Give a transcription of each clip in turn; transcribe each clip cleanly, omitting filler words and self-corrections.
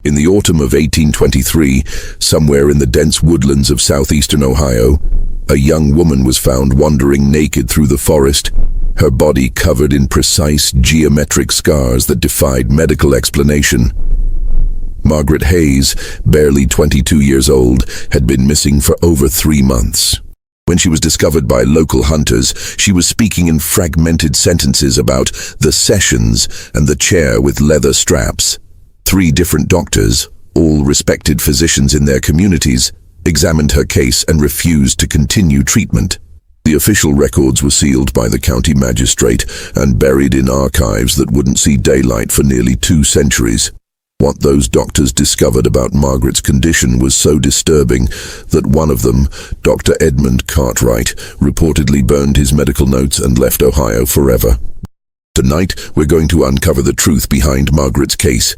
In the autumn of 1823, somewhere in the dense woodlands of southeastern Ohio, a young woman was found wandering naked through the forest, her body covered in precise geometric scars that defied medical explanation. Margaret Hayes, barely 22 years old, had been missing for over 3 months. When she was discovered by local hunters, she was speaking in fragmented sentences about the sessions and the chair with leather straps. 3 different doctors, all respected physicians in their communities, examined her case and refused to continue treatment. The official records were sealed by the county magistrate and buried in archives that wouldn't see daylight for nearly 2 centuries. What those doctors discovered about Margaret's condition was so disturbing that one of them, Dr. Edmund Cartwright, reportedly burned his medical notes and left Ohio forever. Tonight, we're going to uncover the truth behind Margaret's case.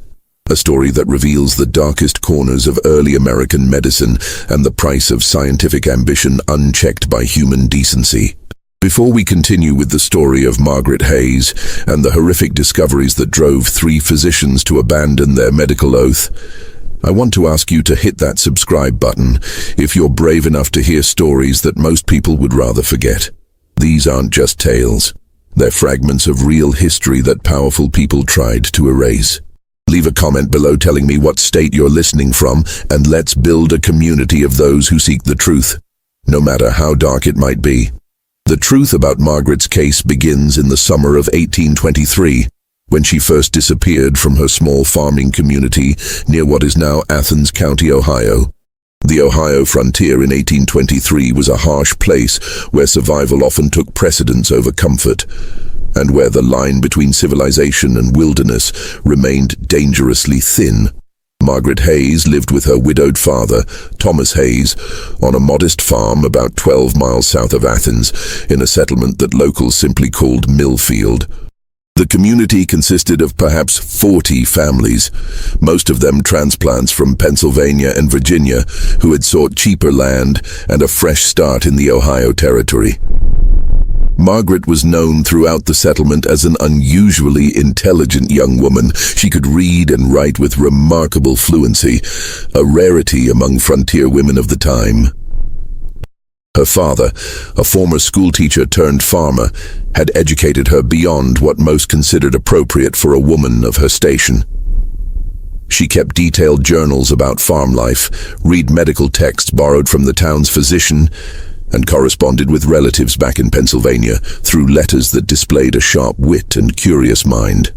A story that reveals the darkest corners of early American medicine and the price of scientific ambition unchecked by human decency. Before we continue with the story of Margaret Hayes and the horrific discoveries that drove 3 physicians to abandon their medical oath, I want to ask you to hit that subscribe button if you're brave enough to hear stories that most people would rather forget. These aren't just tales. They're fragments of real history that powerful people tried to erase. Leave a comment below telling me what state you're listening from, and let's build a community of those who seek the truth, no matter how dark it might be. The truth about Margaret's case begins in the summer of 1823, when she first disappeared from her small farming community near what is now Athens County, Ohio. The Ohio frontier in 1823 was a harsh place where survival often took precedence over comfort, and where the line between civilization and wilderness remained dangerously thin. Margaret Hayes lived with her widowed father, Thomas Hayes, on a modest farm about 12 miles south of Athens, in a settlement that locals simply called Millfield. The community consisted of perhaps 40 families, most of them transplants from Pennsylvania and Virginia, who had sought cheaper land and a fresh start in the Ohio Territory. Margaret was known throughout the settlement as an unusually intelligent young woman. She could read and write with remarkable fluency, a rarity among frontier women of the time. Her father, a former schoolteacher turned farmer, had educated her beyond what most considered appropriate for a woman of her station. She kept detailed journals about farm life, read medical texts borrowed from the town's physician, and corresponded with relatives back in Pennsylvania through letters that displayed a sharp wit and curious mind.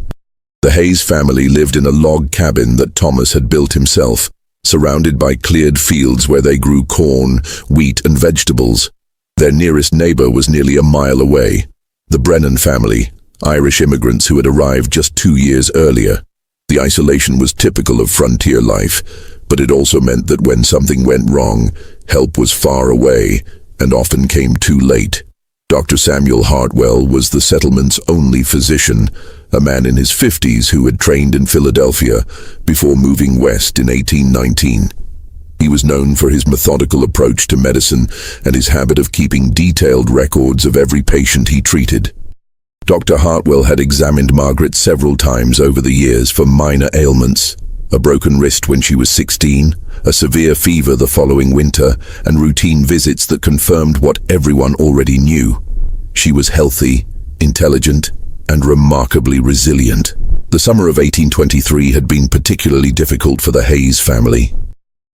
The Hayes family lived in a log cabin that Thomas had built himself, surrounded by cleared fields where they grew corn, wheat, and vegetables. Their nearest neighbor was nearly a mile away, the Brennan family, Irish immigrants who had arrived just 2 years earlier. The isolation was typical of frontier life, but it also meant that when something went wrong, help was far away and often came too late. Dr. Samuel Hartwell was the settlement's only physician, a man in his 50s who had trained in Philadelphia before moving west in 1819. He was known for his methodical approach to medicine and his habit of keeping detailed records of every patient he treated. Dr. Hartwell had examined Margaret several times over the years for minor ailments: a broken wrist when she was 16, a severe fever the following winter, and routine visits that confirmed what everyone already knew. She was healthy, intelligent, and remarkably resilient. The summer of 1823 had been particularly difficult for the Hayes family.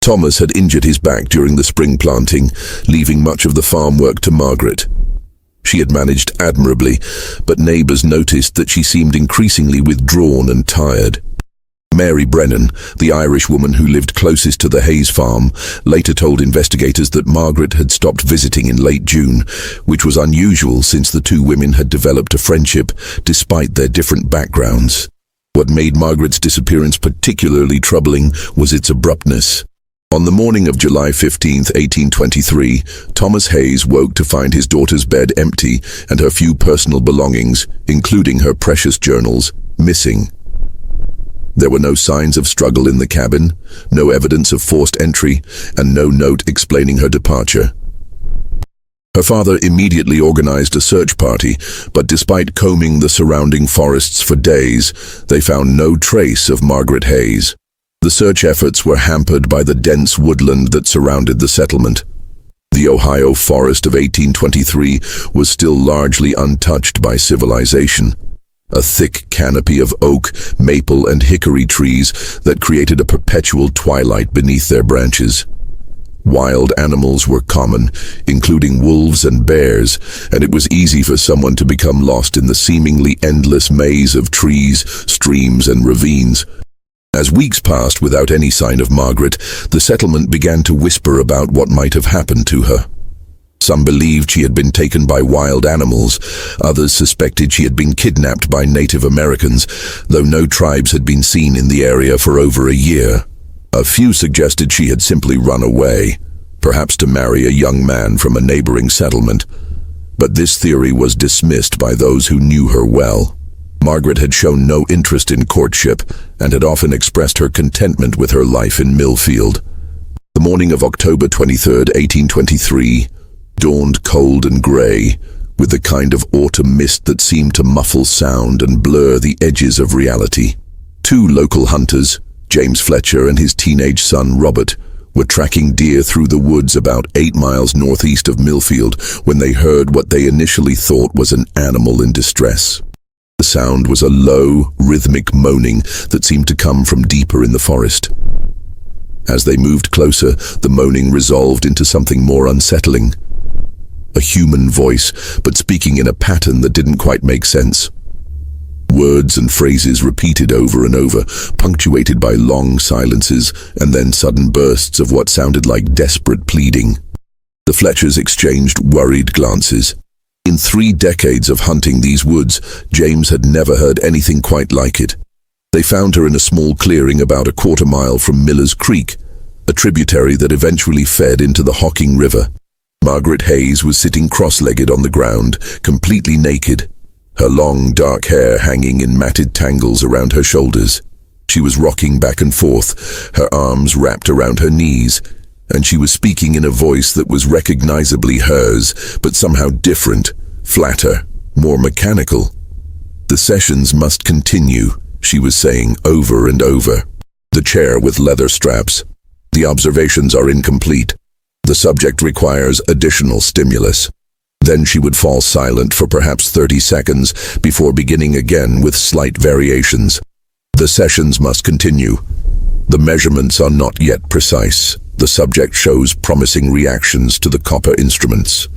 Thomas had injured his back during the spring planting, leaving much of the farm work to Margaret. She had managed admirably, but neighbors noticed that she seemed increasingly withdrawn and tired. Mary Brennan, the Irish woman who lived closest to the Hayes farm, later told investigators that Margaret had stopped visiting in late June, which was unusual since the 2 women had developed a friendship despite their different backgrounds. What made Margaret's disappearance particularly troubling was its abruptness. On the morning of July 15, 1823, Thomas Hayes woke to find his daughter's bed empty and her few personal belongings, including her precious journals, missing. There were no signs of struggle in the cabin, no evidence of forced entry, and no note explaining her departure. Her father immediately organized a search party, but despite combing the surrounding forests for days, they found no trace of Margaret Hayes. The search efforts were hampered by the dense woodland that surrounded the settlement. The Ohio forest of 1823 was still largely untouched by civilization. A thick canopy of oak, maple, and hickory trees that created a perpetual twilight beneath their branches. Wild animals were common, including wolves and bears, and it was easy for someone to become lost in the seemingly endless maze of trees, streams, and ravines. As weeks passed without any sign of Margaret, the settlement began to whisper about what might have happened to her. Some believed she had been taken by wild animals, others suspected she had been kidnapped by Native Americans, though no tribes had been seen in the area for over a year. A few suggested she had simply run away, perhaps to marry a young man from a neighboring settlement. But this theory was dismissed by those who knew her well. Margaret had shown no interest in courtship and had often expressed her contentment with her life in Millfield. The morning of October 23, 1823, dawned cold and grey, with the kind of autumn mist that seemed to muffle sound and blur the edges of reality. Two local hunters, James Fletcher and his teenage son Robert, were tracking deer through the woods about 8 miles northeast of Millfield when they heard what they initially thought was an animal in distress. The sound was a low, rhythmic moaning that seemed to come from deeper in the forest. As they moved closer, the moaning resolved into something more unsettling. A human voice, but speaking in a pattern that didn't quite make sense. Words and phrases repeated over and over, punctuated by long silences and then sudden bursts of what sounded like desperate pleading. The Fletchers exchanged worried glances. In 3 decades of hunting these woods, James had never heard anything quite like it. They found her in a small clearing about a quarter-mile from Miller's Creek, a tributary that eventually fed into the Hocking River. Margaret Hayes was sitting cross-legged on the ground, completely naked, her long, dark hair hanging in matted tangles around her shoulders. She was rocking back and forth, her arms wrapped around her knees, and she was speaking in a voice that was recognizably hers, but somehow different, flatter, more mechanical. "The sessions must continue," she was saying over and over. "The chair with leather straps. The observations are incomplete. The subject requires additional stimulus." Then she would fall silent for perhaps 30 seconds before beginning again with slight variations. "The sessions must continue. The measurements are not yet precise. The subject shows promising reactions to the copper instruments."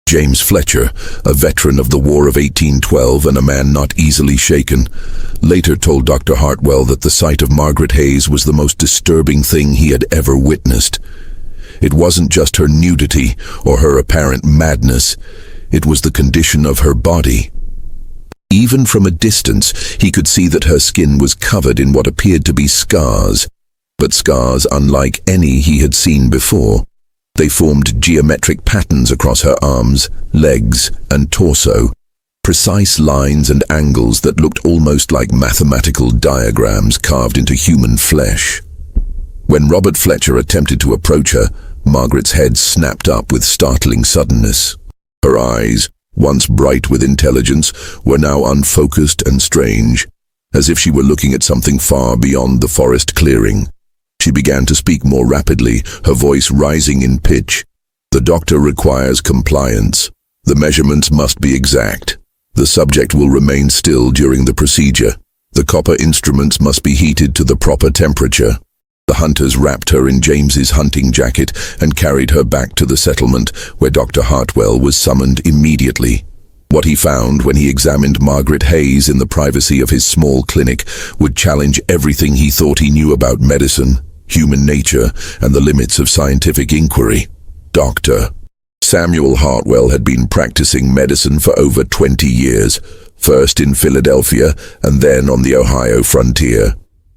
James Fletcher, a veteran of the War of 1812 and a man not easily shaken, later told Dr. Hartwell that the sight of Margaret Hayes was the most disturbing thing he had ever witnessed. It wasn't just her nudity or her apparent madness, it was the condition of her body. Even from a distance, he could see that her skin was covered in what appeared to be scars, but scars unlike any he had seen before. They formed geometric patterns across her arms, legs, and torso, precise lines and angles that looked almost like mathematical diagrams carved into human flesh. When Robert Fletcher attempted to approach her, Margaret's head snapped up with startling suddenness. Her eyes, once bright with intelligence, were now unfocused and strange, as if she were looking at something far beyond the forest clearing. She began to speak more rapidly, her voice rising in pitch. "The doctor requires compliance. The measurements must be exact. The subject will remain still during the procedure. The copper instruments must be heated to the proper temperature." The hunters wrapped her in James's hunting jacket and carried her back to the settlement, where Dr. Hartwell was summoned immediately. What he found when he examined Margaret Hayes in the privacy of his small clinic would challenge everything he thought he knew about medicine, human nature, and the limits of scientific inquiry. Dr. Samuel Hartwell had been practicing medicine for over 20 years, first in Philadelphia and then on the Ohio frontier.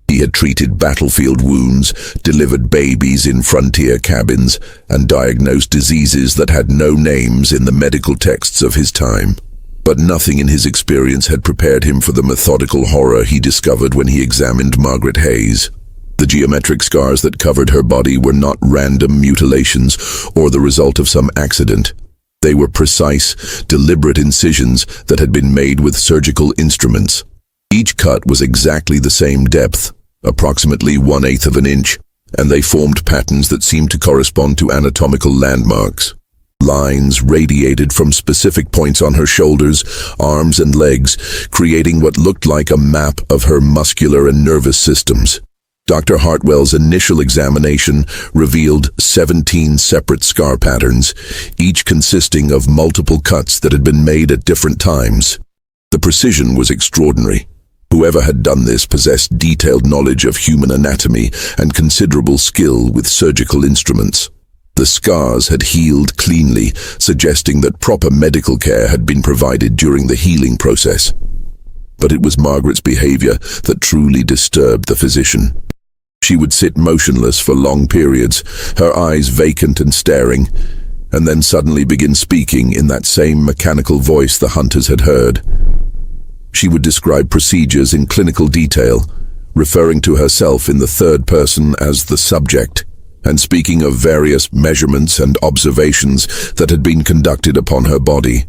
He had treated battlefield wounds, delivered babies in frontier cabins, and diagnosed diseases that had no names in the medical texts of his time. But nothing in his experience had prepared him for the methodical horror he discovered when he examined Margaret Hayes. The geometric scars that covered her body were not random mutilations or the result of some accident. They were precise, deliberate incisions that had been made with surgical instruments. Each cut was exactly the same depth, approximately 1/8 of an inch, and they formed patterns that seemed to correspond to anatomical landmarks. Lines radiated from specific points on her shoulders, arms, and legs, creating what looked like a map of her muscular and nervous systems. Dr. Hartwell's initial examination revealed 17 separate scar patterns, each consisting of multiple cuts that had been made at different times. The precision was extraordinary. Whoever had done this possessed detailed knowledge of human anatomy and considerable skill with surgical instruments. The scars had healed cleanly, suggesting that proper medical care had been provided during the healing process. But it was Margaret's behavior that truly disturbed the physician. She would sit motionless for long periods, her eyes vacant and staring, and then suddenly begin speaking in that same mechanical voice the hunters had heard. She would describe procedures in clinical detail, referring to herself in the third person as the subject, and speaking of various measurements and observations that had been conducted upon her body.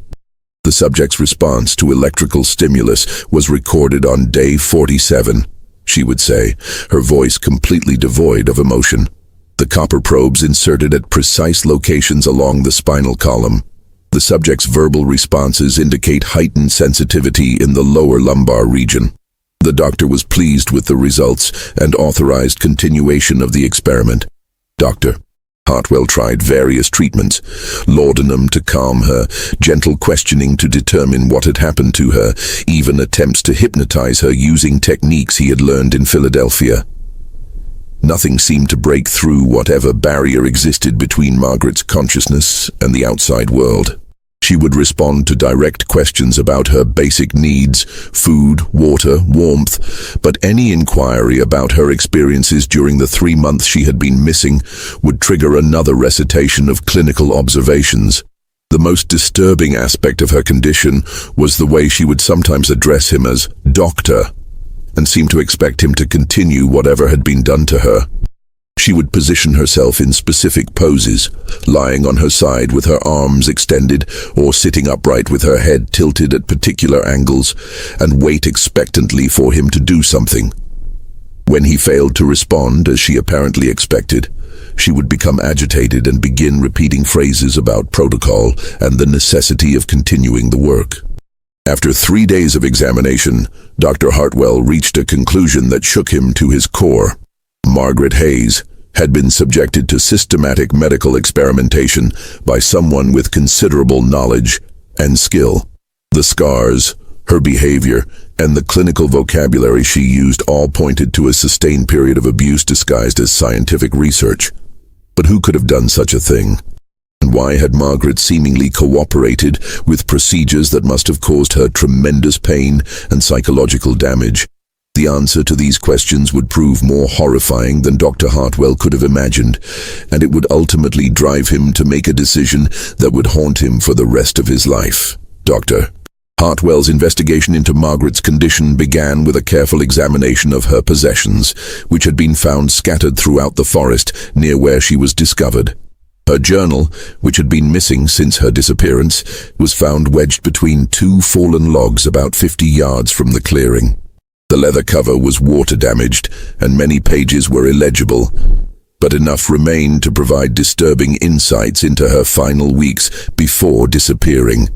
The subject's response to electrical stimulus was recorded on day 47, she would say, her voice completely devoid of emotion. The copper probes inserted at precise locations along the spinal column. The subject's verbal responses indicate heightened sensitivity in the lower lumbar region. The doctor was pleased with the results and authorized continuation of the experiment. Dr. Hartwell tried various treatments, laudanum to calm her, gentle questioning to determine what had happened to her, even attempts to hypnotize her using techniques he had learned in Philadelphia. Nothing seemed to break through whatever barrier existed between Margaret's consciousness and the outside world. She would respond to direct questions about her basic needs, food, water, warmth, but any inquiry about her experiences during the 3 months she had been missing would trigger another recitation of clinical observations. The most disturbing aspect of her condition was the way she would sometimes address him as doctor, and seem to expect him to continue whatever had been done to her. She would position herself in specific poses, lying on her side with her arms extended or sitting upright with her head tilted at particular angles, and wait expectantly for him to do something. When he failed to respond as she apparently expected, she would become agitated and begin repeating phrases about protocol and the necessity of continuing the work. After 3 days of examination, Dr. Hartwell reached a conclusion that shook him to his core. Margaret Hayes had been subjected to systematic medical experimentation by someone with considerable knowledge and skill. The scars, her behavior, and the clinical vocabulary she used all pointed to a sustained period of abuse disguised as scientific research. But who could have done such a thing? And why had Margaret seemingly cooperated with procedures that must have caused her tremendous pain and psychological damage? The answer to these questions would prove more horrifying than Dr. Hartwell could have imagined, and it would ultimately drive him to make a decision that would haunt him for the rest of his life. Dr. Hartwell's investigation into Margaret's condition began with a careful examination of her possessions, which had been found scattered throughout the forest near where she was discovered. Her journal, which had been missing since her disappearance, was found wedged between 2 fallen logs about 50 yards from the clearing. The leather cover was water-damaged, and many pages were illegible, but enough remained to provide disturbing insights into her final weeks before disappearing.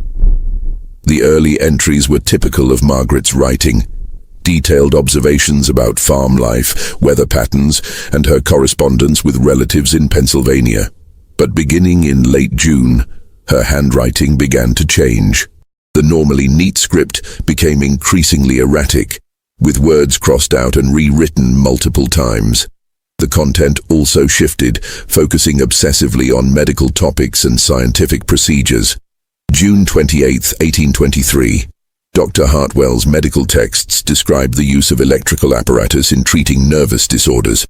The early entries were typical of Margaret's writing, detailed observations about farm life, weather patterns, and her correspondence with relatives in Pennsylvania. But beginning in late June, her handwriting began to change. The normally neat script became increasingly erratic, with words crossed out and rewritten multiple times. The content also shifted, focusing obsessively on medical topics and scientific procedures. June 28, 1823. Dr. Hartwell's medical texts described the use of electrical apparatus in treating nervous disorders.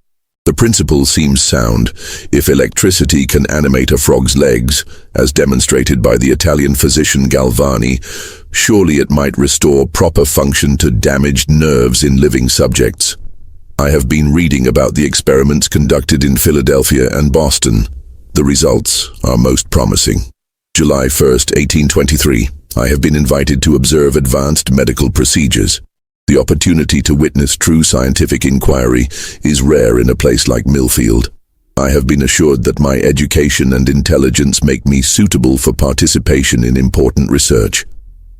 The principle seems sound. If electricity can animate a frog's legs, as demonstrated by the Italian physician Galvani, surely it might restore proper function to damaged nerves in living subjects. I have been reading about the experiments conducted in Philadelphia and Boston. The results are most promising. July 1, 1823. I have been invited to observe advanced medical procedures. The opportunity to witness true scientific inquiry is rare in a place like Millfield. I have been assured that my education and intelligence make me suitable for participation in important research.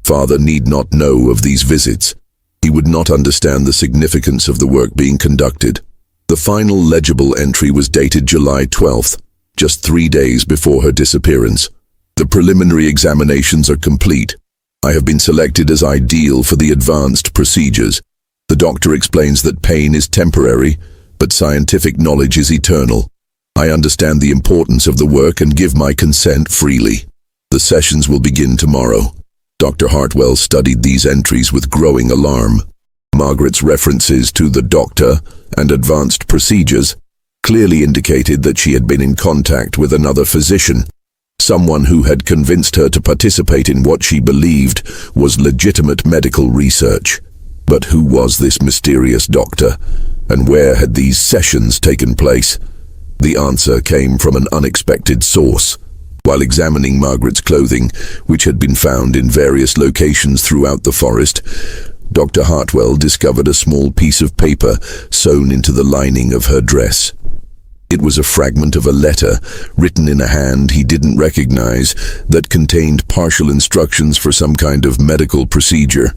Father need not know of these visits. He would not understand the significance of the work being conducted. The final legible entry was dated July 12th, just 3 days before her disappearance. The preliminary examinations are complete. I have been selected as ideal for the advanced procedures. The doctor explains that pain is temporary, but scientific knowledge is eternal. I understand the importance of the work and give my consent freely. The sessions will begin tomorrow. Dr. Hartwell studied these entries with growing alarm. Margaret's references to the doctor and advanced procedures clearly indicated that she had been in contact with another physician, someone who had convinced her to participate in what she believed was legitimate medical research. But who was this mysterious doctor, and where had these sessions taken place? The answer came from an unexpected source. While examining Margaret's clothing, which had been found in various locations throughout the forest, Dr. Hartwell discovered a small piece of paper sewn into the lining of her dress. It was a fragment of a letter, written in a hand he didn't recognize, that contained partial instructions for some kind of medical procedure.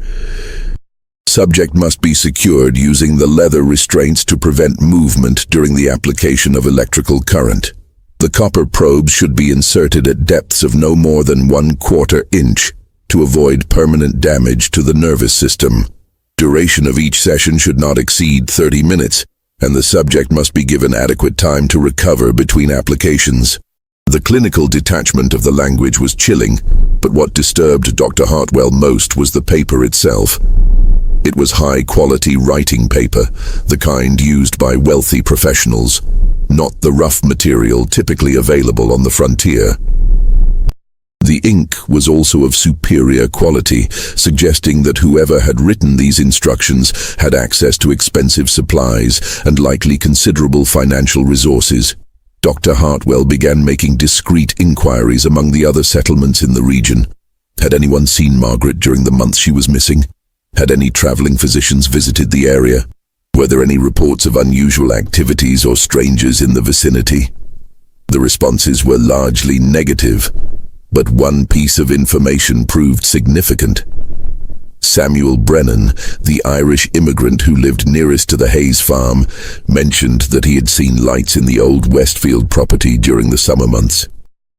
Subject must be secured using the leather restraints to prevent movement during the application of electrical current. The copper probes should be inserted at depths of no more than 1/4 inch to avoid permanent damage to the nervous system. Duration of each session should not exceed 30 minutes, and the subject must be given adequate time to recover between applications. The clinical detachment of the language was chilling, but what disturbed Dr. Hartwell most was the paper itself. It was high-quality writing paper, the kind used by wealthy professionals, not the rough material typically available on the frontier. The ink was also of superior quality, suggesting that whoever had written these instructions had access to expensive supplies and likely considerable financial resources. Dr. Hartwell began making discreet inquiries among the other settlements in the region. Had anyone seen Margaret during the months she was missing? Had any traveling physicians visited the area? Were there any reports of unusual activities or strangers in the vicinity? The responses were largely negative, but one piece of information proved significant. Samuel Brennan, the Irish immigrant who lived nearest to the Hayes farm, mentioned that he had seen lights in the old Westfield property during the summer months.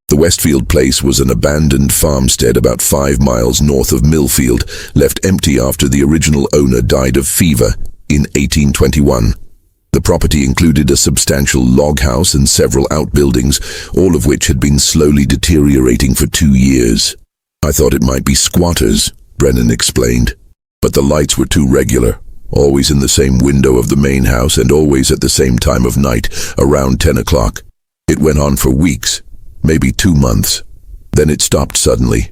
The Westfield place was an abandoned farmstead about 5 miles north of Millfield, left empty after the original owner died of fever in 1821. The property included a substantial log house and several outbuildings, all of which had been slowly deteriorating for 2 years. "I thought it might be squatters," Brennan explained, "but the lights were too regular, always in the same window of the main house and always at the same time of night, around 10 o'clock. It went on for weeks, maybe 2 months. Then it stopped suddenly,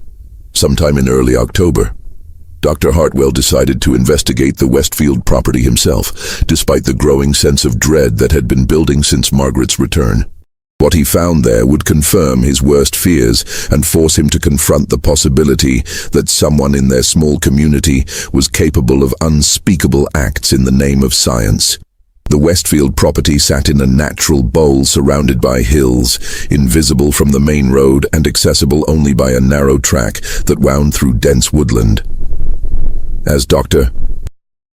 sometime in early October." Dr. Hartwell decided to investigate the Westfield property himself, despite the growing sense of dread that had been building since Margaret's return. What he found there would confirm his worst fears and force him to confront the possibility that someone in their small community was capable of unspeakable acts in the name of science. The Westfield property sat in a natural bowl surrounded by hills, invisible from the main road and accessible only by a narrow track that wound through dense woodland. As Dr.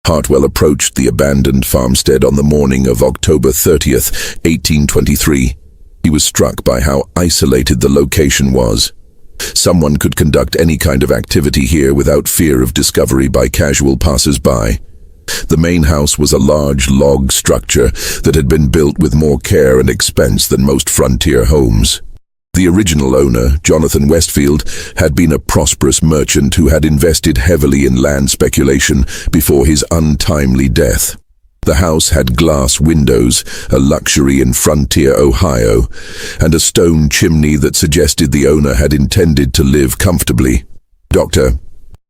Hartwell approached the abandoned farmstead on the morning of October 30th, 1823, he was struck by how isolated the location was. Someone could conduct any kind of activity here without fear of discovery by casual passers-by. The main house was a large log structure that had been built with more care and expense than most frontier homes. The original owner, Jonathan Westfield, had been a prosperous merchant who had invested heavily in land speculation before his untimely death. The house had glass windows, a luxury in frontier Ohio, and a stone chimney that suggested the owner had intended to live comfortably. Dr.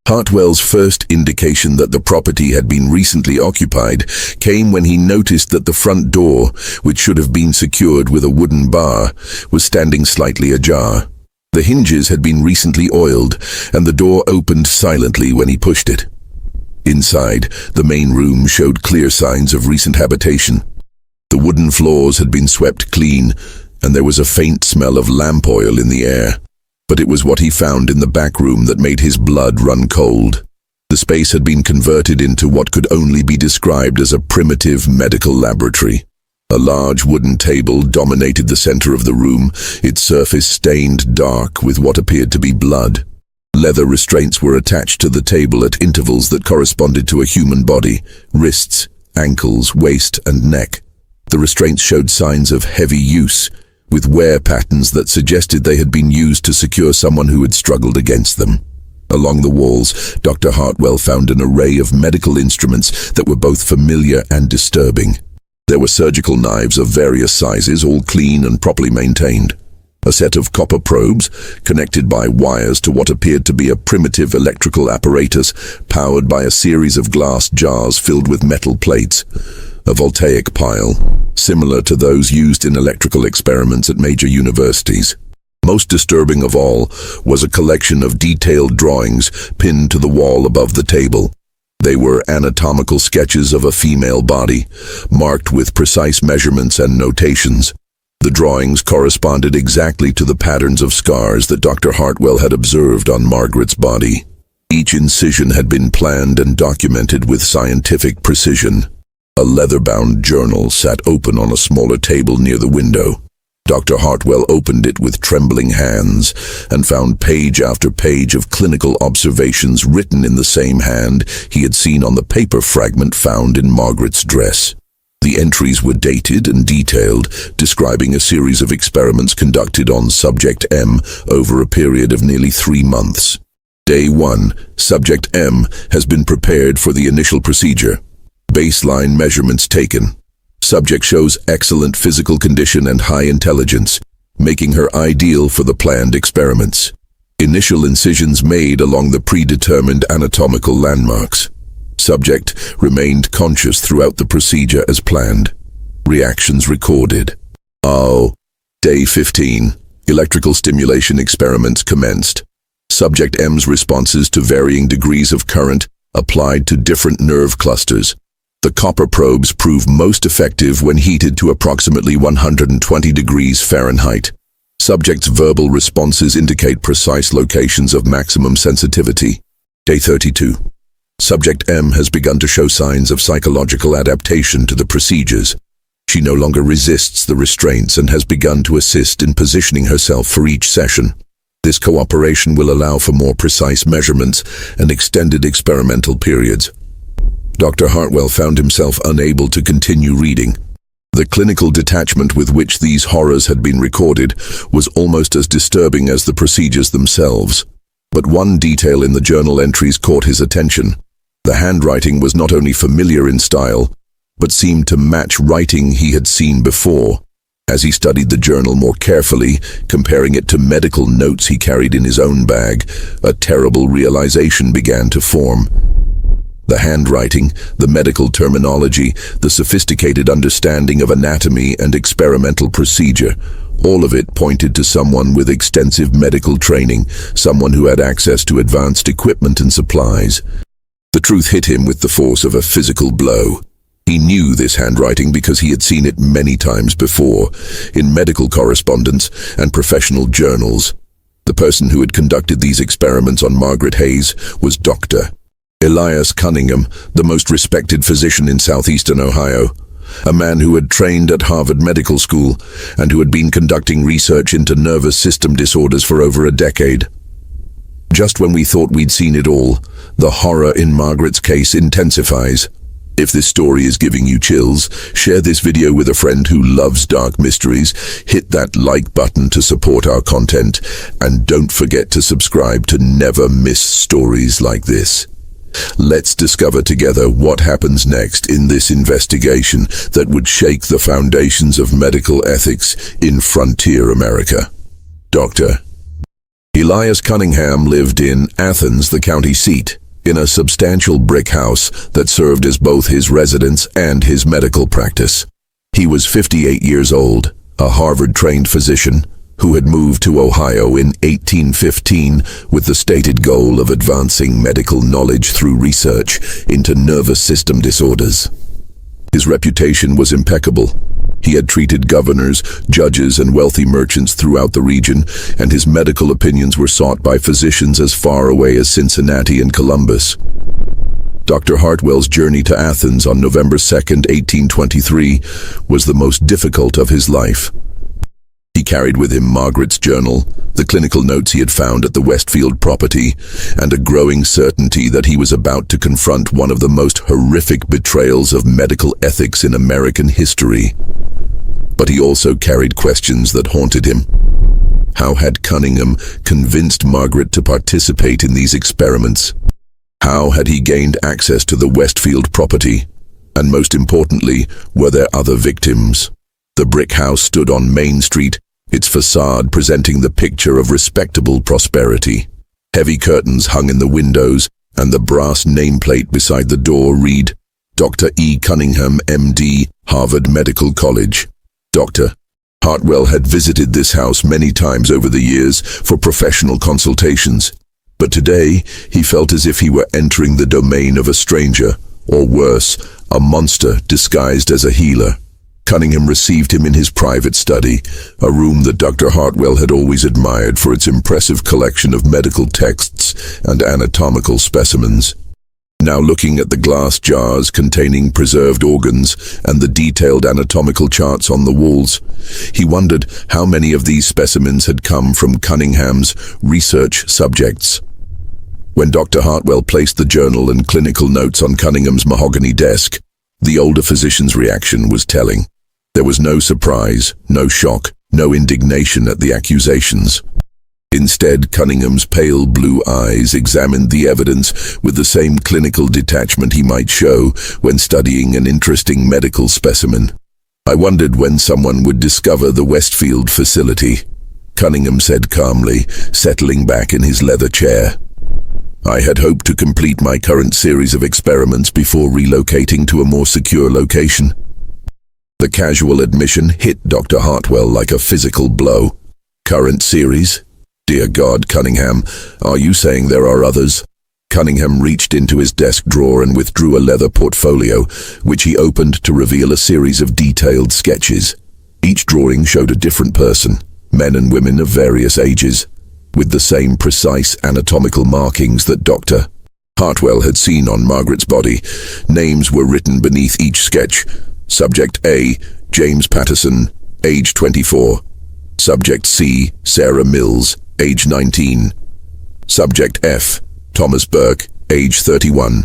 Hartwell's first indication that the property had been recently occupied came when he noticed that the front door, which should have been secured with a wooden bar, was standing slightly ajar. The hinges had been recently oiled, and the door opened silently when he pushed it. Inside, the main room showed clear signs of recent habitation. The wooden floors had been swept clean, and there was a faint smell of lamp oil in the air. But it was what he found in the back room that made his blood run cold. The space had been converted into what could only be described as a primitive medical laboratory. A large wooden table dominated the center of the room, its surface stained dark with what appeared to be blood. Leather restraints were attached to the table at intervals that corresponded to a human body: wrists, ankles, waist, and neck. The restraints showed signs of heavy use, with wear patterns that suggested they had been used to secure someone who had struggled against them. Along the walls, Dr. Hartwell found an array of medical instruments that were both familiar and disturbing. There were surgical knives of various sizes, all clean and properly maintained. A set of copper probes, connected by wires to what appeared to be a primitive electrical apparatus, powered by a series of glass jars filled with metal plates. A voltaic pile, similar to those used in electrical experiments at major universities. Most disturbing of all was a collection of detailed drawings pinned to the wall above the table. They were anatomical sketches of a female body, marked with precise measurements and notations. The drawings corresponded exactly to the patterns of scars that Dr. Hartwell had observed on Margaret's body. Each incision had been planned and documented with scientific precision. A leather-bound journal sat open on a smaller table near the window. Dr. Hartwell opened it with trembling hands and found page after page of clinical observations written in the same hand he had seen on the paper fragment found in Margaret's dress. The entries were dated and detailed, describing a series of experiments conducted on Subject M over a period of nearly 3 months. Day 1, Subject M has been prepared for the initial procedure. Baseline measurements taken. Subject shows excellent physical condition and high intelligence, making her ideal for the planned experiments. Initial incisions made along the predetermined anatomical landmarks. Subject remained conscious throughout the procedure as planned. Reactions recorded. Day 15. Electrical stimulation experiments commenced. Subject M's responses to varying degrees of current applied to different nerve clusters. The copper probes prove most effective when heated to approximately 120 degrees Fahrenheit. Subject's verbal responses indicate precise locations of maximum sensitivity. Day 32. Subject M has begun to show signs of psychological adaptation to the procedures. She no longer resists the restraints and has begun to assist in positioning herself for each session. This cooperation will allow for more precise measurements and extended experimental periods. Dr. Hartwell found himself unable to continue reading. The clinical detachment with which these horrors had been recorded was almost as disturbing as the procedures themselves. But one detail in the journal entries caught his attention. The handwriting was not only familiar in style, but seemed to match writing he had seen before. As he studied the journal more carefully, comparing it to medical notes he carried in his own bag, a terrible realization began to form. The handwriting, the medical terminology, the sophisticated understanding of anatomy and experimental procedure, all of it pointed to someone with extensive medical training, someone who had access to advanced equipment and supplies. The truth hit him with the force of a physical blow. He knew this handwriting because he had seen it many times before, in medical correspondence and professional journals. The person who had conducted these experiments on Margaret Hayes was Dr. Elias Cunningham, the most respected physician in southeastern Ohio, a man who had trained at Harvard Medical School and who had been conducting research into nervous system disorders for over a decade. Just when we thought we'd seen it all, the horror in Margaret's case intensifies. If this story is giving you chills, share this video with a friend who loves dark mysteries, hit that like button to support our content, and don't forget to subscribe to never miss stories like this. Let's discover together what happens next in this investigation that would shake the foundations of medical ethics in frontier America. Dr. Elias Cunningham lived in Athens, the county seat, in a substantial brick house that served as both his residence and his medical practice. He was 58 years old, a Harvard-trained physician who had moved to Ohio in 1815 with the stated goal of advancing medical knowledge through research into nervous system disorders. His reputation was impeccable. He had treated governors, judges, and wealthy merchants throughout the region, and his medical opinions were sought by physicians as far away as Cincinnati and Columbus. Dr. Hartwell's journey to Athens on November 2, 1823, was the most difficult of his life. He carried with him Margaret's journal, the clinical notes he had found at the Westfield property, and a growing certainty that he was about to confront one of the most horrific betrayals of medical ethics in American history. But he also carried questions that haunted him. How had Cunningham convinced Margaret to participate in these experiments? How had he gained access to the Westfield property? And most importantly, were there other victims? The brick house stood on Main Street, its facade presenting the picture of respectable prosperity. Heavy curtains hung in the windows, and the brass nameplate beside the door read, Dr. E. Cunningham, M.D., Harvard Medical College. Dr. Hartwell had visited this house many times over the years for professional consultations, but today he felt as if he were entering the domain of a stranger, or worse, a monster disguised as a healer. Cunningham received him in his private study, a room that Dr. Hartwell had always admired for its impressive collection of medical texts and anatomical specimens. Now looking at the glass jars containing preserved organs and the detailed anatomical charts on the walls, he wondered how many of these specimens had come from Cunningham's research subjects. When Dr. Hartwell placed the journal and clinical notes on Cunningham's mahogany desk, the older physician's reaction was telling. There was no surprise, no shock, no indignation at the accusations. Instead, Cunningham's pale blue eyes examined the evidence with the same clinical detachment he might show when studying an interesting medical specimen. I wondered when someone would discover the Westfield facility, Cunningham said calmly, settling back in his leather chair. I had hoped to complete my current series of experiments before relocating to a more secure location. The casual admission hit Dr. Hartwell like a physical blow. Current series? Dear God, Cunningham, are you saying there are others? Cunningham reached into his desk drawer and withdrew a leather portfolio, which he opened to reveal a series of detailed sketches. Each drawing showed a different person, men and women of various ages, with the same precise anatomical markings that Dr. Hartwell had seen on Margaret's body. Names were written beneath each sketch. Subject A, James Patterson, age 24. Subject C, Sarah Mills, age 19. Subject F, Thomas Burke, age 31.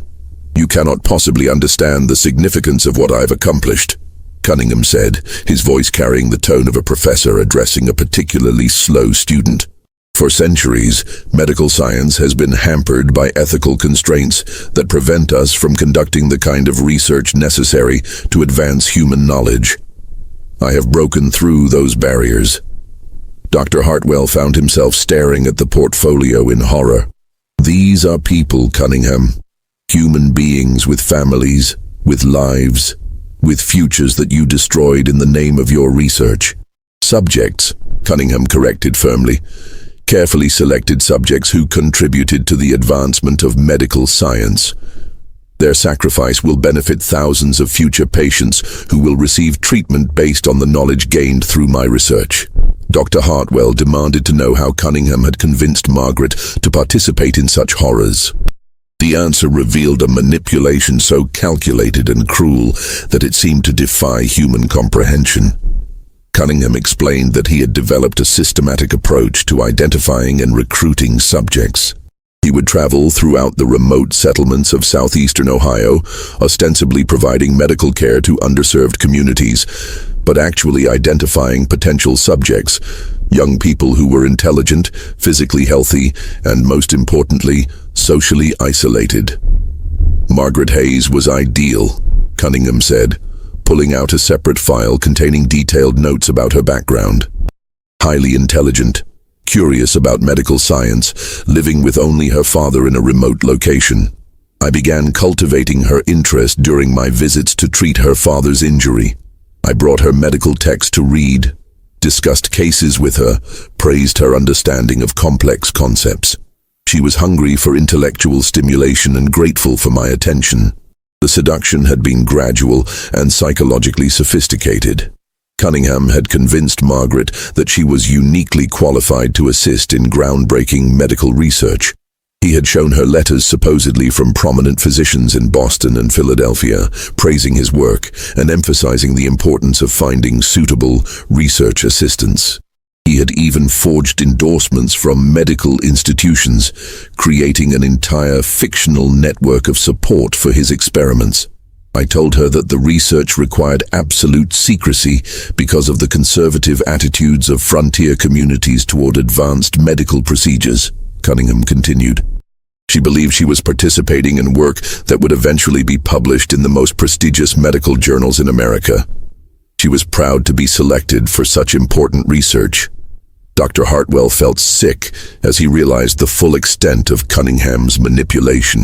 You cannot possibly understand the significance of what I've accomplished, Cunningham said, his voice carrying the tone of a professor addressing a particularly slow student. For centuries, medical science has been hampered by ethical constraints that prevent us from conducting the kind of research necessary to advance human knowledge. I have broken through those barriers. Dr. Hartwell found himself staring at the portfolio in horror. These are people, Cunningham. Human beings with families, with lives, with futures that you destroyed in the name of your research. Subjects, Cunningham corrected firmly. Carefully selected subjects who contributed to the advancement of medical science. Their sacrifice will benefit thousands of future patients who will receive treatment based on the knowledge gained through my research. Dr. Hartwell demanded to know how Cunningham had convinced Margaret to participate in such horrors. The answer revealed a manipulation so calculated and cruel that it seemed to defy human comprehension. Cunningham explained that he had developed a systematic approach to identifying and recruiting subjects. He would travel throughout the remote settlements of southeastern Ohio, ostensibly providing medical care to underserved communities, but actually identifying potential subjects, young people who were intelligent, physically healthy, and most importantly, socially isolated. Margaret Hayes was ideal, Cunningham said, pulling out a separate file containing detailed notes about her background. Highly intelligent, curious about medical science, living with only her father in a remote location. I began cultivating her interest during my visits to treat her father's injury. I brought her medical text to read, discussed cases with her, praised her understanding of complex concepts. She was hungry for intellectual stimulation and grateful for my attention. The seduction had been gradual and psychologically sophisticated. Cunningham had convinced Margaret that she was uniquely qualified to assist in groundbreaking medical research. He had shown her letters supposedly from prominent physicians in Boston and Philadelphia, praising his work and emphasizing the importance of finding suitable research assistants. He had even forged endorsements from medical institutions, creating an entire fictional network of support for his experiments. I told her that the research required absolute secrecy because of the conservative attitudes of frontier communities toward advanced medical procedures, Cunningham continued. She believed she was participating in work that would eventually be published in the most prestigious medical journals in America. She was proud to be selected for such important research. Dr. Hartwell felt sick as he realized the full extent of Cunningham's manipulation.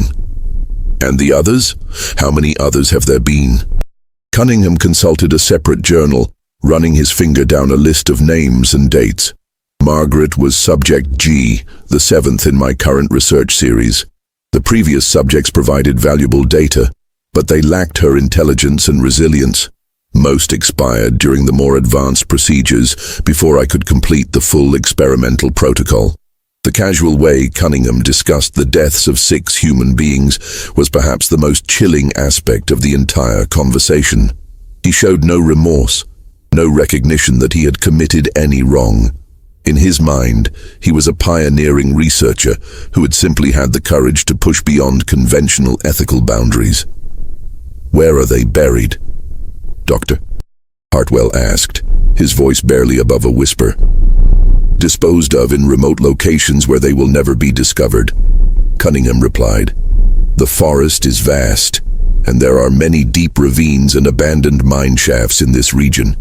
And the others? How many others have there been? Cunningham consulted a separate journal, running his finger down a list of names and dates. Margaret was subject G, the seventh in my current research series. The previous subjects provided valuable data, but they lacked her intelligence and resilience. Most expired during the more advanced procedures before I could complete the full experimental protocol. The casual way Cunningham discussed the deaths of 6 human beings was perhaps the most chilling aspect of the entire conversation. He showed no remorse, no recognition that he had committed any wrong. In his mind, he was a pioneering researcher who had simply had the courage to push beyond conventional ethical boundaries. "Where are they buried, Doctor?" Hartwell asked, his voice barely above a whisper. "Disposed of in remote locations where they will never be discovered," Cunningham replied. "The forest is vast, and there are many deep ravines and abandoned mine shafts in this region.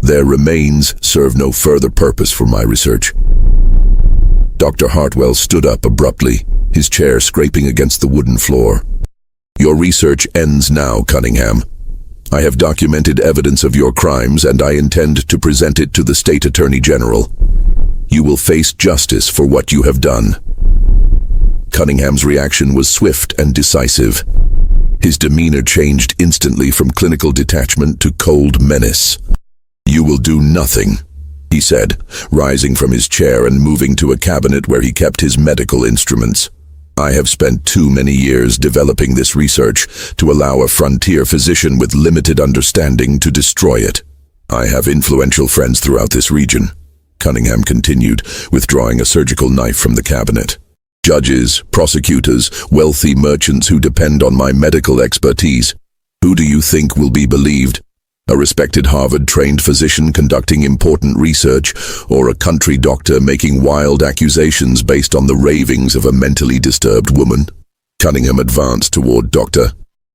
Their remains serve no further purpose for my research." Dr. Hartwell stood up abruptly, his chair scraping against the wooden floor. "Your research ends now, Cunningham. I have documented evidence of your crimes, and I intend to present it to the State Attorney General. You will face justice for what you have done." Cunningham's reaction was swift and decisive. His demeanor changed instantly from clinical detachment to cold menace. "You will do nothing," he said, rising from his chair and moving to a cabinet where he kept his medical instruments. "I have spent too many years developing this research to allow a frontier physician with limited understanding to destroy it. I have influential friends throughout this region," Cunningham continued, withdrawing a surgical knife from the cabinet. "Judges, prosecutors, wealthy merchants who depend on my medical expertise. Who do you think will be believed? A respected Harvard-trained physician conducting important research, or a country doctor making wild accusations based on the ravings of a mentally disturbed woman?" Cunningham advanced toward Dr.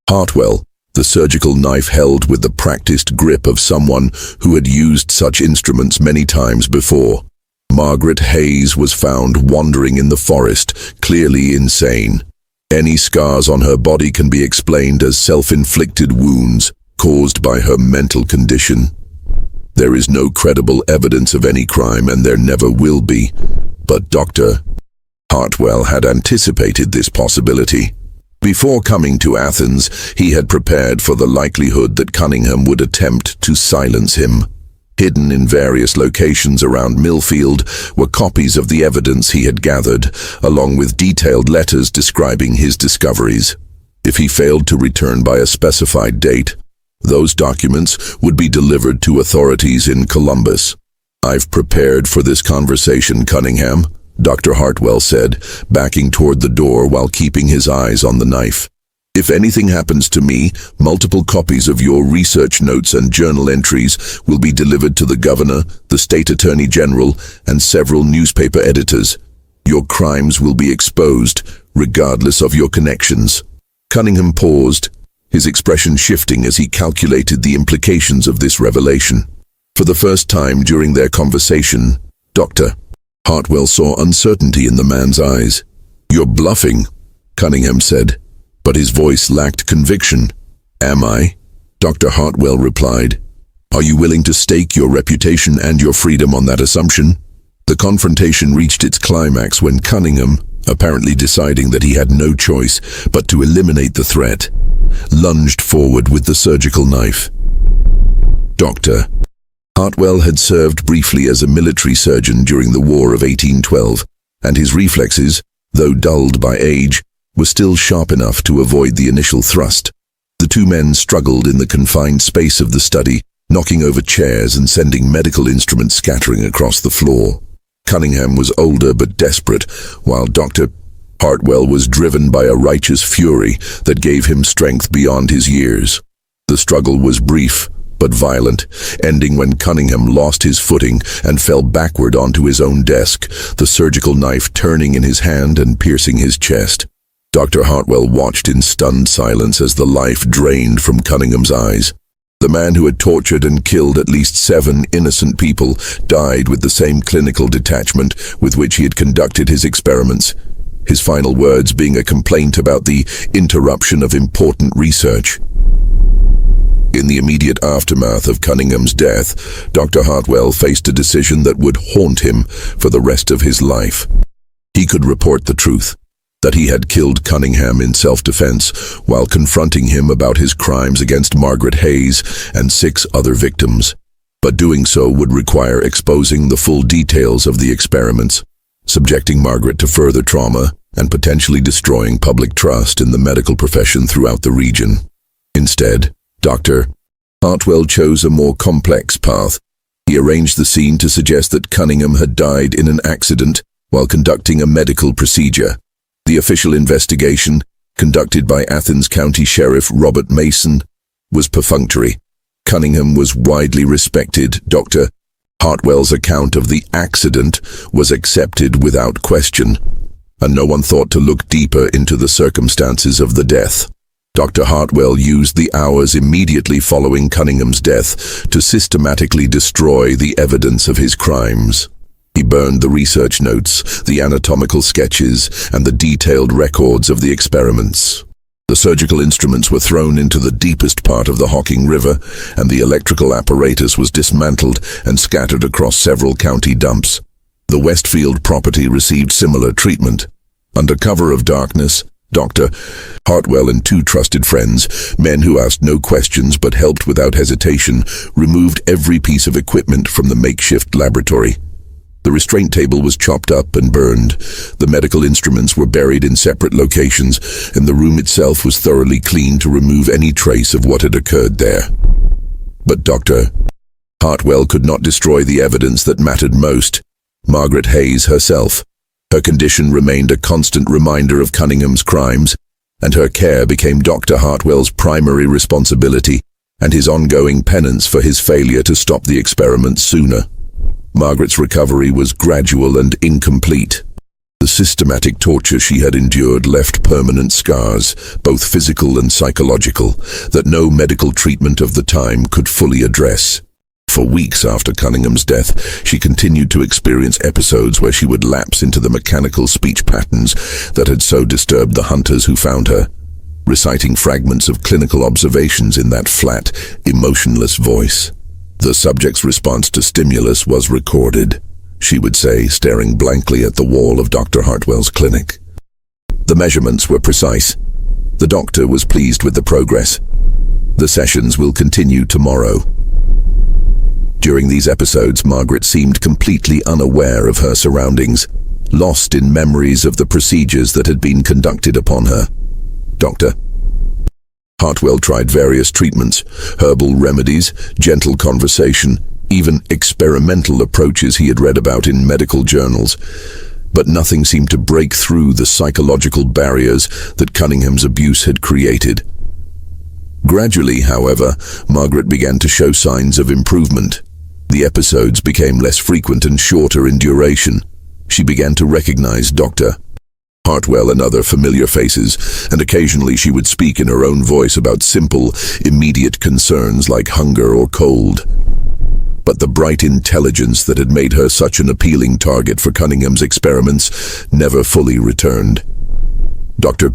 Hartwell, the surgical knife held with the practiced grip of someone who had used such instruments many times before. Margaret Hayes was found wandering in the forest, clearly insane. Any scars on her body can be explained as self-inflicted wounds caused by her mental condition. There is no credible evidence of any crime, and there never will be. But Dr. Hartwell had anticipated this possibility. Before coming to Athens, he had prepared for the likelihood that Cunningham would attempt to silence him. Hidden in various locations around Millfield were copies of the evidence he had gathered, along with detailed letters describing his discoveries. If he failed to return by a specified date, those documents would be delivered to authorities in Columbus. "I've prepared for this conversation, Cunningham," Dr. Hartwell said, backing toward the door while keeping his eyes on the knife. "If anything happens to me, multiple copies of your research notes and journal entries will be delivered to the governor, the state attorney general, and several newspaper editors. Your crimes will be exposed, regardless of your connections." Cunningham paused, his expression shifting as he calculated the implications of this revelation. For the first time during their conversation, Dr. Hartwell saw uncertainty in the man's eyes. "You're bluffing," Cunningham said, but his voice lacked conviction. "Am I?" Dr. Hartwell replied. Are you willing to stake your reputation and your freedom on that assumption? The confrontation reached its climax when Cunningham, apparently deciding that he had no choice but to eliminate the threat, lunged forward with the surgical knife. Dr. Hartwell had served briefly as a military surgeon during the War of 1812, and his reflexes, though dulled by age, were still sharp enough to avoid the initial thrust. The two men struggled in the confined space of the study, knocking over chairs and sending medical instruments scattering across the floor. Cunningham was older but desperate, while Dr. Hartwell was driven by a righteous fury that gave him strength beyond his years. The struggle was brief but violent, ending when Cunningham lost his footing and fell backward onto his own desk, the surgical knife turning in his hand and piercing his chest. Dr. Hartwell watched in stunned silence as the life drained from Cunningham's eyes. The man who had tortured and killed at least 7 innocent people died with the same clinical detachment with which he had conducted his experiments, his final words being a complaint about the interruption of important research. In the immediate aftermath of Cunningham's death, Dr. Hartwell faced a decision that would haunt him for the rest of his life. He could report the truth, that he had killed Cunningham in self-defense while confronting him about his crimes against Margaret Hayes and 6 other victims. But doing so would require exposing the full details of the experiments, subjecting Margaret to further trauma and potentially destroying public trust in the medical profession throughout the region. Instead, Dr. Hartwell chose a more complex path. He arranged the scene to suggest that Cunningham had died in an accident while conducting a medical procedure. The official investigation, conducted by Athens County Sheriff Robert Mason, was perfunctory. Cunningham was widely respected. Dr. Hartwell's account of the accident was accepted without question, and no one thought to look deeper into the circumstances of the death. Dr. Hartwell used the hours immediately following Cunningham's death to systematically destroy the evidence of his crimes. He burned the research notes, the anatomical sketches, and the detailed records of the experiments. The surgical instruments were thrown into the deepest part of the Hocking River, and the electrical apparatus was dismantled and scattered across several county dumps. The Westfield property received similar treatment. Under cover of darkness, Dr. Hartwell and 2 trusted friends, men who asked no questions but helped without hesitation, removed every piece of equipment from the makeshift laboratory. The restraint table was chopped up and burned. The medical instruments were buried in separate locations, and the room itself was thoroughly cleaned to remove any trace of what had occurred there. But Dr. Hartwell could not destroy the evidence that mattered most: Margaret Hayes herself. Her condition remained a constant reminder of Cunningham's crimes, and her care became Dr. Hartwell's primary responsibility and his ongoing penance for his failure to stop the experiment sooner. Margaret's recovery was gradual and incomplete. The systematic torture she had endured left permanent scars, both physical and psychological, that no medical treatment of the time could fully address. For weeks after Cunningham's death, she continued to experience episodes where she would lapse into the mechanical speech patterns that had so disturbed the hunters who found her, reciting fragments of clinical observations in that flat, emotionless voice. The subject's response to stimulus was recorded, she would say, staring blankly at the wall of Dr. Hartwell's clinic. The measurements were precise. The doctor was pleased with the progress. The sessions will continue tomorrow. During these episodes, Margaret seemed completely unaware of her surroundings, lost in memories of the procedures that had been conducted upon her. Dr. Hartwell tried various treatments, herbal remedies, gentle conversation, even experimental approaches he had read about in medical journals, but nothing seemed to break through the psychological barriers that Cunningham's abuse had created. Gradually, however, Margaret began to show signs of improvement. The episodes became less frequent and shorter in duration. She began to recognize Dr. Hartwell and other familiar faces, and occasionally she would speak in her own voice about simple, immediate concerns like hunger or cold. But the bright intelligence that had made her such an appealing target for Cunningham's experiments never fully returned. Dr.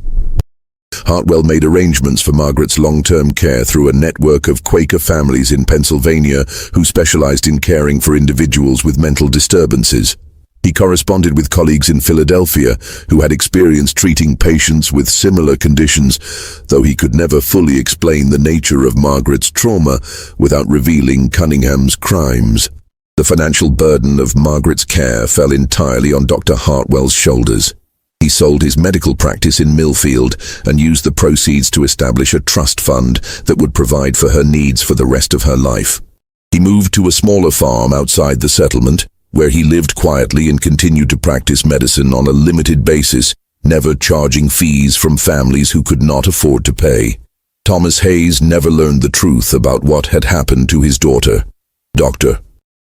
Hartwell made arrangements for Margaret's long-term care through a network of Quaker families in Pennsylvania who specialized in caring for individuals with mental disturbances. He corresponded with colleagues in Philadelphia who had experience treating patients with similar conditions, though he could never fully explain the nature of Margaret's trauma without revealing Cunningham's crimes. The financial burden of Margaret's care fell entirely on Dr. Hartwell's shoulders. He sold his medical practice in Millfield and used the proceeds to establish a trust fund that would provide for her needs for the rest of her life. He moved to a smaller farm outside the settlement, where he lived quietly and continued to practice medicine on a limited basis, never charging fees from families who could not afford to pay. Thomas Hayes never learned the truth about what had happened to his daughter. Dr.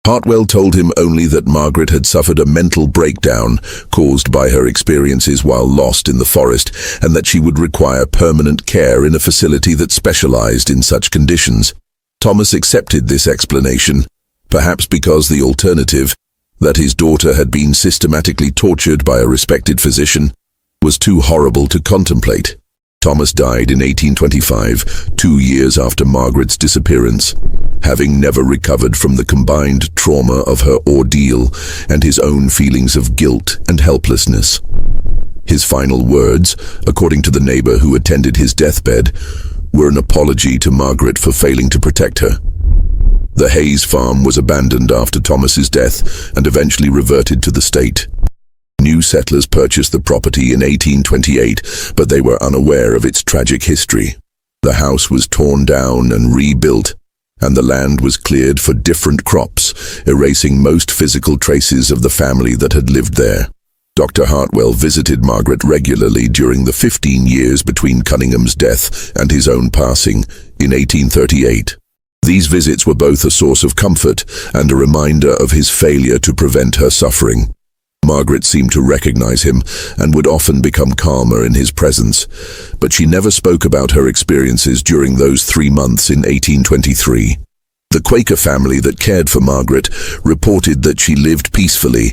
Hartwell told him only that Margaret had suffered a mental breakdown caused by her experiences while lost in the forest, and that she would require permanent care in a facility that specialized in such conditions. Thomas accepted this explanation, perhaps because the alternative, that his daughter had been systematically tortured by a respected physician, was too horrible to contemplate. Thomas died in 1825, 2 years after Margaret's disappearance, having never recovered from the combined trauma of her ordeal and his own feelings of guilt and helplessness. His final words, according to the neighbor who attended his deathbed, were an apology to Margaret for failing to protect her. The Hayes farm was abandoned after Thomas's death and eventually reverted to the state. New settlers purchased the property in 1828, but they were unaware of its tragic history. The house was torn down and rebuilt, and the land was cleared for different crops, erasing most physical traces of the family that had lived there. Dr. Hartwell visited Margaret regularly during the 15 years between Cunningham's death and his own passing in 1838. These visits were both a source of comfort and a reminder of his failure to prevent her suffering. Margaret seemed to recognize him and would often become calmer in his presence, but she never spoke about her experiences during those 3 months in 1823. The Quaker family that cared for Margaret reported that she lived peacefully,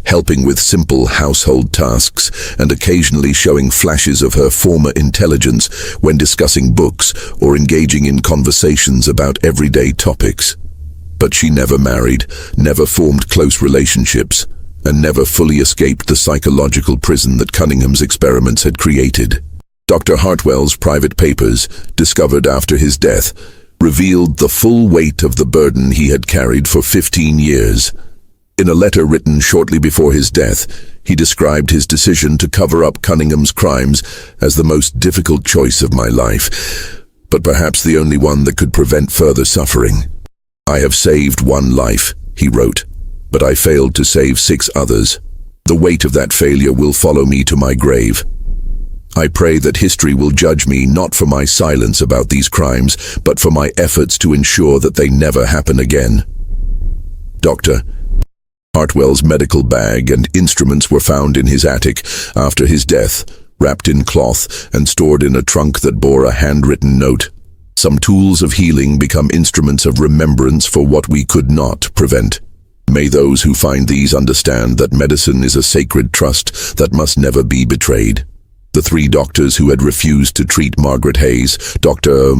helping with simple household tasks and occasionally showing flashes of her former intelligence when discussing books or engaging in conversations about everyday topics. But she never married, never formed close relationships, and never fully escaped the psychological prison that Cunningham's experiments had created. Dr. Hartwell's private papers, discovered after his death, revealed the full weight of the burden he had carried for 15 years. In a letter written shortly before his death, he described his decision to cover up Cunningham's crimes as the most difficult choice of my life, but perhaps the only one that could prevent further suffering. "I have saved one life," he wrote, "but I failed to save 6 others. The weight of that failure will follow me to my grave. I pray that history will judge me not for my silence about these crimes, but for my efforts to ensure that they never happen again." Dr. Hartwell's medical bag and instruments were found in his attic after his death, wrapped in cloth and stored in a trunk that bore a handwritten note. Some tools of healing become instruments of remembrance for what we could not prevent. May those who find these understand that medicine is a sacred trust that must never be betrayed. The 3 doctors who had refused to treat Margaret Hayes, Dr.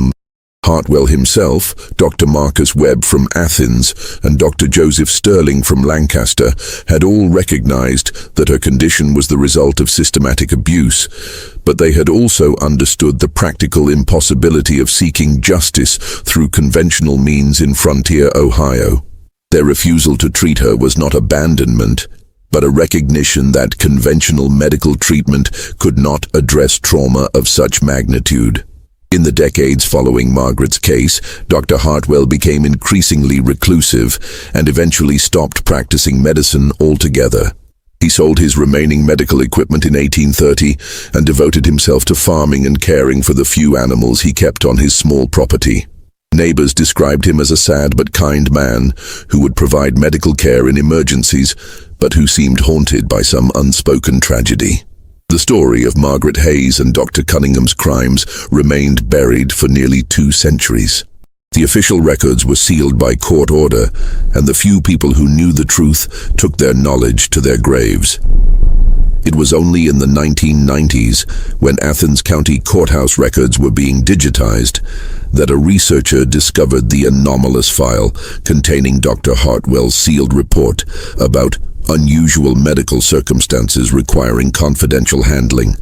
Hartwell himself, Dr. Marcus Webb from Athens, and Dr. Joseph Sterling from Lancaster, had all recognized that her condition was the result of systematic abuse, but they had also understood the practical impossibility of seeking justice through conventional means in frontier Ohio. Their refusal to treat her was not abandonment, but a recognition that conventional medical treatment could not address trauma of such magnitude. In the decades following Margaret's case, Dr. Hartwell became increasingly reclusive and eventually stopped practicing medicine altogether. He sold his remaining medical equipment in 1830 and devoted himself to farming and caring for the few animals he kept on his small property. Neighbors described him as a sad but kind man who would provide medical care in emergencies, but who seemed haunted by some unspoken tragedy. The story of Margaret Hayes and Dr. Cunningham's crimes remained buried for nearly 2 centuries. The official records were sealed by court order, and the few people who knew the truth took their knowledge to their graves. It was only in the 1990s, when Athens County courthouse records were being digitized, that a researcher discovered the anomalous file containing Dr. Hartwell's sealed report about unusual medical circumstances requiring confidential handling.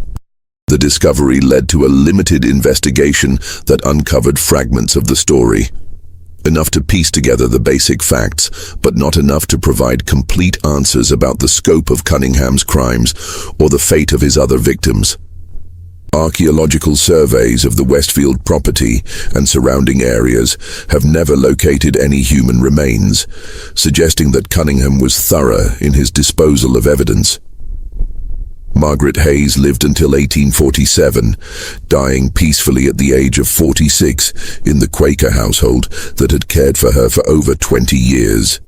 The discovery led to a limited investigation that uncovered fragments of the story. Enough to piece together the basic facts, but not enough to provide complete answers about the scope of Cunningham's crimes or the fate of his other victims. Archaeological surveys of the Westfield property and surrounding areas have never located any human remains, suggesting that Cunningham was thorough in his disposal of evidence. Margaret Hayes lived until 1847, dying peacefully at the age of 46 in the Quaker household that had cared for her for over 20 years.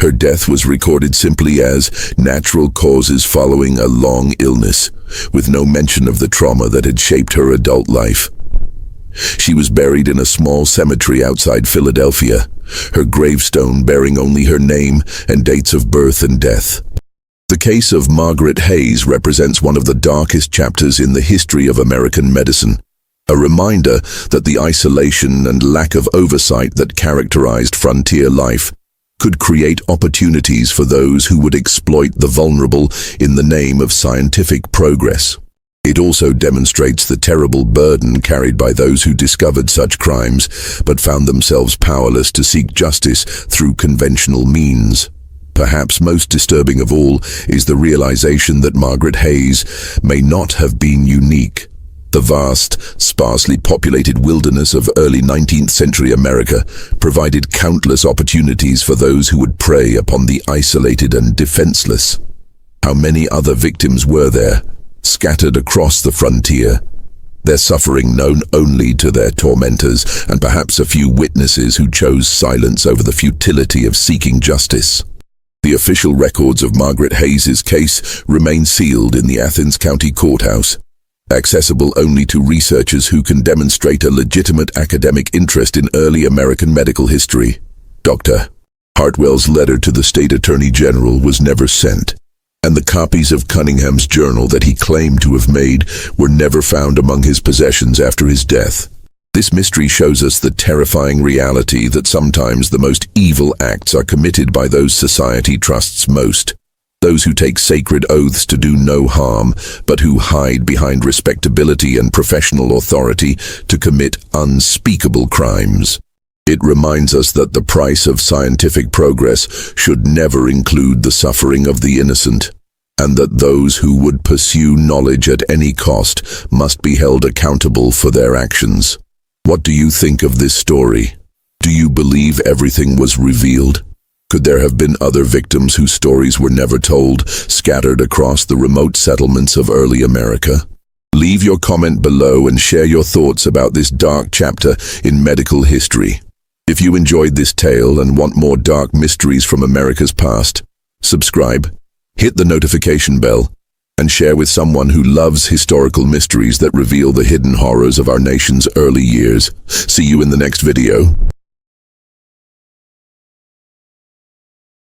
Her death was recorded simply as natural causes following a long illness, with no mention of the trauma that had shaped her adult life. She was buried in a small cemetery outside Philadelphia, her gravestone bearing only her name and dates of birth and death. The case of Margaret Hayes represents one of the darkest chapters in the history of American medicine, a reminder that the isolation and lack of oversight that characterized frontier life could create opportunities for those who would exploit the vulnerable in the name of scientific progress. It also demonstrates the terrible burden carried by those who discovered such crimes but found themselves powerless to seek justice through conventional means. Perhaps most disturbing of all is the realization that Margaret Hayes may not have been unique. The vast, sparsely populated wilderness of early 19th century America provided countless opportunities for those who would prey upon the isolated and defenseless. How many other victims were there, scattered across the frontier? Their suffering known only to their tormentors, and perhaps a few witnesses who chose silence over the futility of seeking justice. The official records of Margaret Hayes's case remain sealed in the Athens County Courthouse, accessible only to researchers who can demonstrate a legitimate academic interest in early American medical history. Dr. Hartwell's letter to the State Attorney General was never sent, and the copies of Cunningham's journal that he claimed to have made were never found among his possessions after his death. This mystery shows us the terrifying reality that sometimes the most evil acts are committed by those society trusts most. Those who take sacred oaths to do no harm, but who hide behind respectability and professional authority to commit unspeakable crimes. It reminds us that the price of scientific progress should never include the suffering of the innocent, and that those who would pursue knowledge at any cost must be held accountable for their actions. What do you think of this story? Do you believe everything was revealed? Could there have been other victims whose stories were never told, scattered across the remote settlements of early America? Leave your comment below and share your thoughts about this dark chapter in medical history. If you enjoyed this tale and want more dark mysteries from America's past, subscribe, hit the notification bell, and share with someone who loves historical mysteries that reveal the hidden horrors of our nation's early years. See you in the next video.